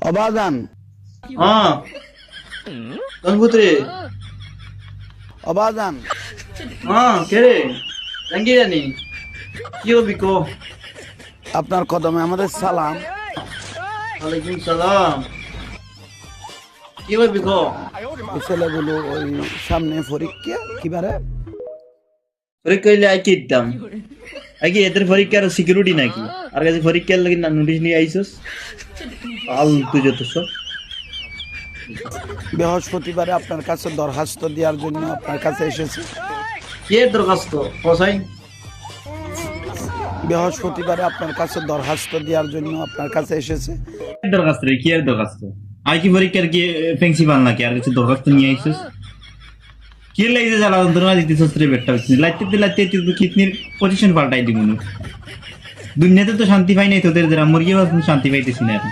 অবাজান হ্যাঁ কোন পুত্রে অবাজান হ্যাঁ কে রে জাঙ্গি জানি কি হবি কো আপনার কদমে আমাদের সালাম। ওয়ালাইকুম সালাম কি হবি কো এই ছেলেগুলো ওই সামনে পরীক্ষা কিবারে পরীক্ষা হইলে আই কি দিতাম আগে এদের পরীক্ষার সিকিউরিটি নাকি আর কাছে পরীক্ষার লাগি না নোটিশ নিয়ে আইছস ফালতু যত সব বৃহস্পতিবারে আপনার কাছে দরখাস্ত দেওয়ার জন্য আপনার কাছে এসেছে। কে দরখাস্ত কোসাই বৃহস্পতিবারে আপনার কাছে দরখাস্ত দেওয়ার জন্য আপনার কাছে এসেছে। দরখাস্ত রে কি আর দরখাস্ত আই কি পরীক্ষার কি প্রিন্সিপাল নাকি আর কিছু দরখাস্ত নিয়ে আইছস কি লাইছে জ্বালা যন্ত্রণা দিতেছস রে বেটা লাইতে তুই কিতনির পজিশন পাল্টাই দিবি দুনিয়াতে তো শান্তি পাই নাই তোদের যারা মুরগি শান্তি পাইতেছি না এখন।